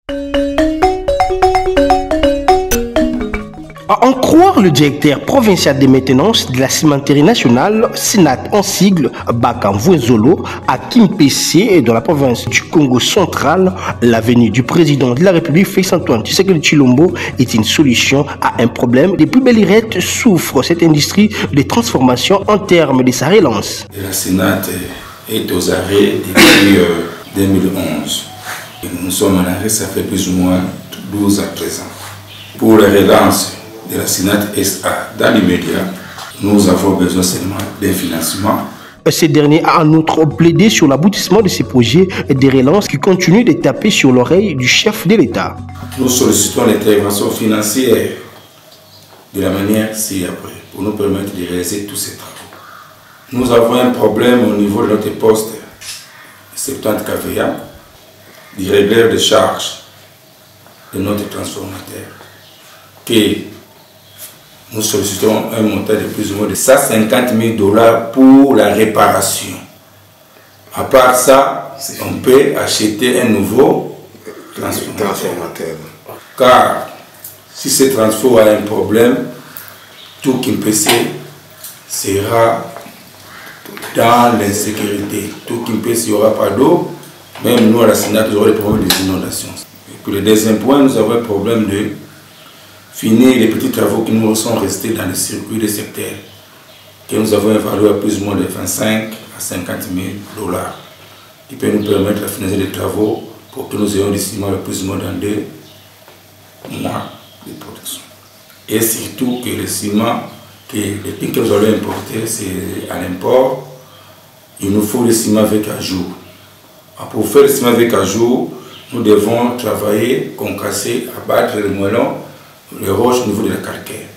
À en croire le directeur provincial de maintenance de la cimenterie nationale, SINAT en sigle, Bakamvouezolo, à Kimpese, dans la province du Congo central, l'avenue du président de la République, Félix-Antoine Tshisekedi Tshilombo, est une solution à un problème. Les plus belles irettes souffrent cette industrie de transformation en termes de sa relance. La SINAT est aux arrêts depuis 2011. Et nous sommes en arrêt, ça fait plus ou moins 12 ans présent. Pour la relance de la SINAT SA dans l'immédiat, nous avons besoin seulement d'un financement. Ce dernier a en outre plaidé sur l'aboutissement de ces projets de relance qui continuent de taper sur l'oreille du chef de l'État. Nous sollicitons l'intervention financière de la manière ci-après pour nous permettre de réaliser tous ces travaux. Nous avons un problème au niveau de notre poste 70 kVA, du régleur de charge de notre transformateur, que nous sollicitons un montant de plus ou moins de 150 000 $ pour la réparation. À part ça, on peut acheter un nouveau transformateur. Car si ce transfert a un problème, tout Kimpese sera dans l'insécurité. Tout Kimpese, il n'y aura pas d'eau. Même nous, à la SINAT, nous aurons des problèmes d'inondation. Et pour le deuxième point, nous avons un problème de finir les petits travaux qui nous sont restés dans le circuit des secteurs, que nous avons évalué à plus ou moins de 25 à 50 000 $, qui peut nous permettre de finaliser les travaux pour que nous ayons des ciments plus ou moins dans 2 mois de production. Et surtout que le ciment, les pics que nous allons importer, c'est à l'import, il nous faut le ciment avec ajout. Pour faire le ciment avec ajout, nous devons travailler, concasser, abattre le moellon, les roches au niveau de la calcaire.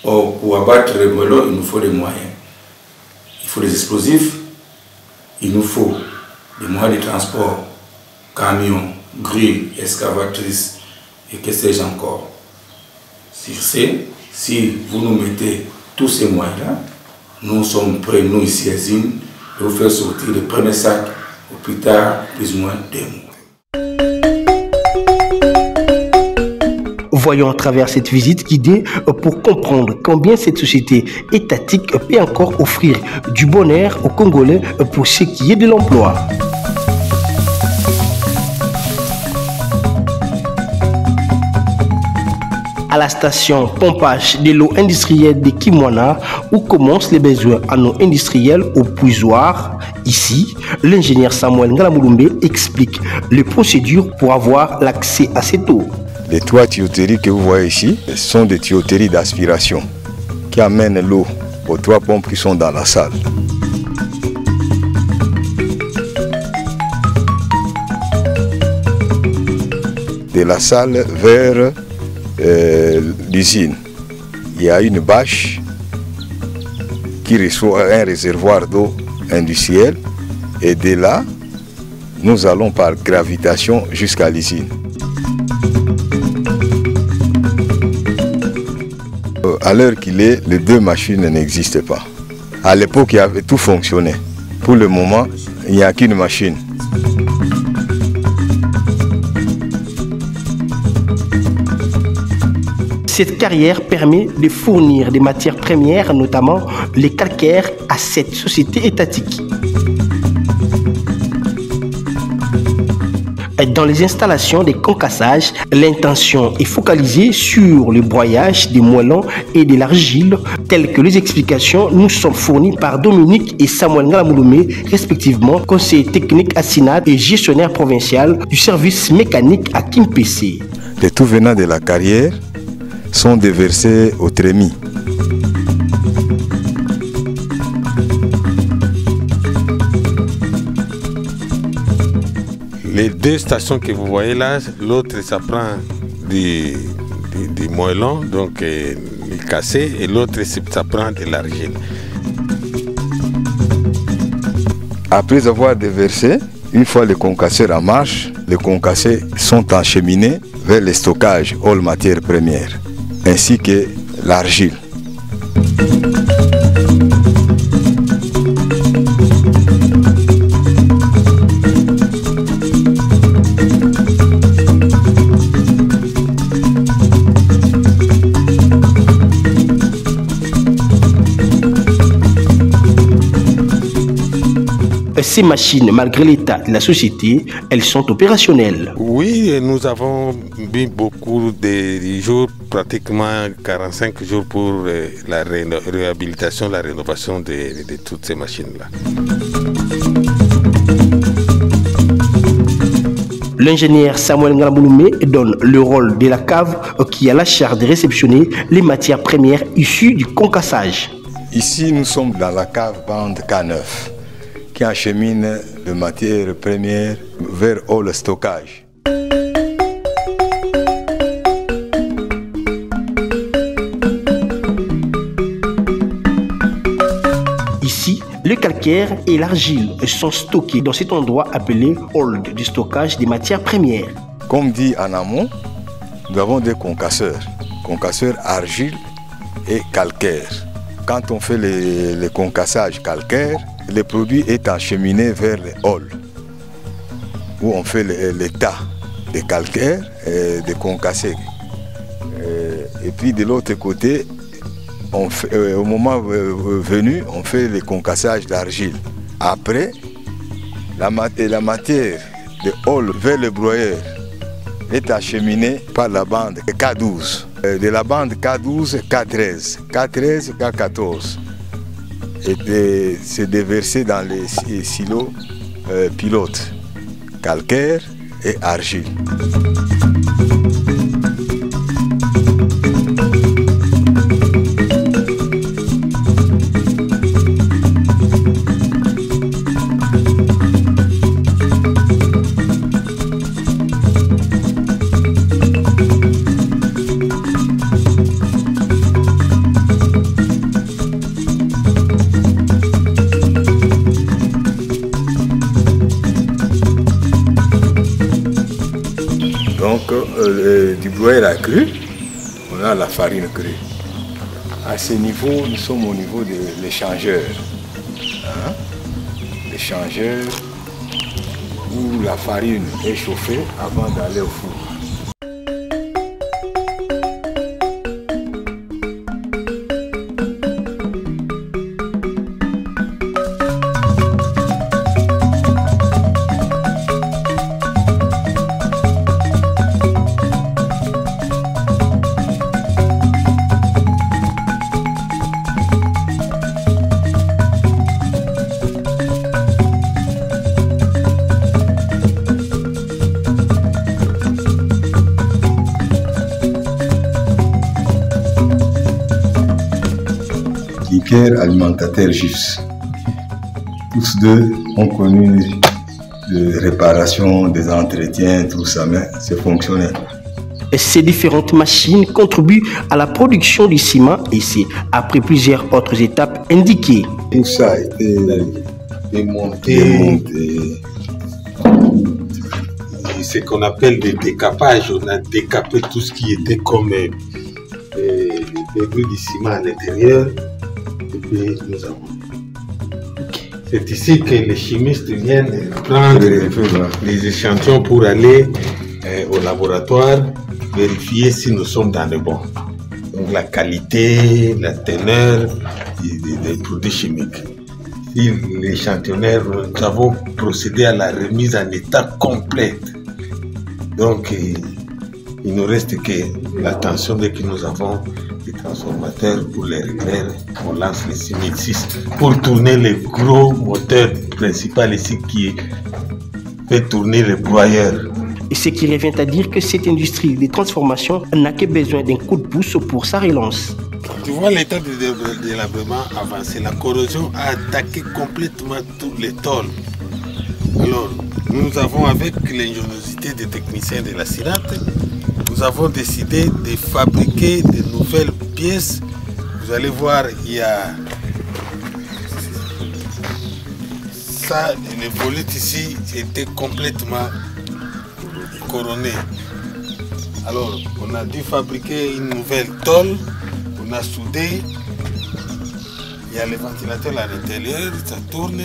Or, pour abattre le moellon, il nous faut des moyens. Il faut des explosifs, il nous faut des moyens de transport, camions, grilles, excavatrices et que sais-je encore. Sur ce, si vous nous mettez tous ces moyens-là, nous sommes prêts, nous ici à Zine, de vous faire sortir le premier sac au plus tard, plus ou moins 2 mois. Voyons à travers cette visite guidée pour comprendre combien cette société étatique peut encore offrir du bonheur aux Congolais pour ce qui est de l'emploi. À la station pompage de l'eau industrielle de Kimwana, où commencent les besoins en eau industrielle au puisoir. Ici, l'ingénieur Samuel Ngalamulumbe explique les procédures pour avoir l'accès à cette eau. Les 3 tuyauteries que vous voyez ici sont des tuyauteries d'aspiration qui amènent l'eau aux 3 pompes qui sont dans la salle. De la salle vers l'usine, il y a une bâche qui reçoit un réservoir d'eau industrielle et de là, nous allons par gravitation jusqu'à l'usine. À l'heure qu'il est, les 2 machines n'existent pas. À l'époque, il y avait tout fonctionné. Pour le moment, il n'y a qu'une machine. Cette carrière permet de fournir des matières premières, notamment les calcaires, à cette société étatique. Dans les installations de concassage, l'intention est focalisée sur le broyage des moellons et de l'argile, telles que les explications nous sont fournies par Dominique et Samuel Ngalamulumbe, respectivement conseiller technique à SINAT et gestionnaire provincial du service mécanique à Kimpese. Les tout venants de la carrière sont déversés au trémies. Les 2 stations que vous voyez là, l'autre ça prend du moellon, donc les cassés, et l'autre ça prend de l'argile. Après avoir déversé, une fois les concasseurs en marche, les concassés sont acheminés vers le stockage aux matières premières, ainsi que l'argile. ces machines, malgré l'état de la société, elles sont opérationnelles. Oui, nous avons mis beaucoup de jours, pratiquement 45 jours pour la réhabilitation, la rénovation de toutes ces machines-là. L'ingénieur Samuel Ngalambouloumé donne le rôle de la cave qui a la charge de réceptionner les matières premières issues du concassage. Ici, nous sommes dans la cave bande K9 qui achemine les matières premières vers le stockage. Ici, le calcaire et l'argile sont stockés dans cet endroit appelé hall de stockage des matières premières. Comme dit en amont, nous avons des concasseurs argile et calcaire. Quand on fait le concassage calcaire, le produit est acheminé vers les halls, où on fait les tas de calcaire et de concassé. Et puis de l'autre côté, au moment venu, on fait le concassage d'argile. Après, la matière de hall vers le broyeur est acheminée par la bande K12. De la bande K12, K13, K13, K14. Et c'est déversé dans les silos pilotes, calcaire et argile. Donc, du broyeur à cru, on a la farine crue. À ce niveau, nous sommes au niveau de l'échangeur. L'échangeur où la farine est chauffée avant d'aller au four. Liqueur alimentateur GIFS. Tous deux ont connu de réparation, des entretiens, tout ça, mais c'est fonctionnel. Ces différentes machines contribuent à la production du ciment et c'est après plusieurs autres étapes indiquées. Tout ça a été démonté. Ce qu'on appelle le décapage, on a décapé tout ce qui était comme les débris du ciment à l'intérieur. Et puis nous avons. C'est ici que les chimistes viennent prendre les échantillons pour aller au laboratoire, vérifier si nous sommes dans le bon. Donc la qualité, la teneur des produits chimiques. Si l'échantillonneur, nous avons procédé à la remise en état complète. Donc il ne nous reste que l'attention dès que nous avons des transformateurs pour les régler, on lance les 6006 pour tourner le gros moteur principal ici qui fait tourner le broyeur. Et ce qui revient à dire que cette industrie de transformation n'a que besoin d'un coup de pouce pour sa relance. Tu vois l'état de délabrement avancé, la corrosion a attaqué complètement tous les tôles. Alors, nous avons avec l'ingéniosité des techniciens de la CINAT, nous avons décidé de fabriquer de nouvelles pièces. Vous allez voir, il y a ça, les volutes ici étaient complètement couronnées. Alors, on a dû fabriquer une nouvelle tôle, on a soudé, il y a le ventilateur à l'intérieur, ça tourne.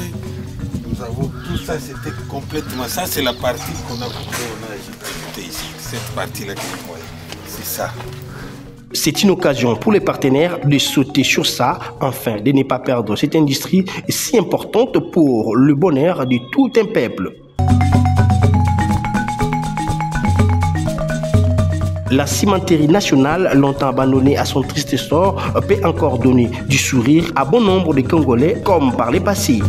Nous avons tout ça, c'était complètement. Ça, c'est la partie qu'on a ajoutée ici. Cette partie-là que vous voyez, c'est ça. C'est une occasion pour les partenaires de sauter sur ça, afin de ne pas perdre cette industrie si importante pour le bonheur de tout un peuple. La cimenterie nationale, longtemps abandonnée à son triste sort, peut encore donner du sourire à bon nombre de Congolais comme par le passé.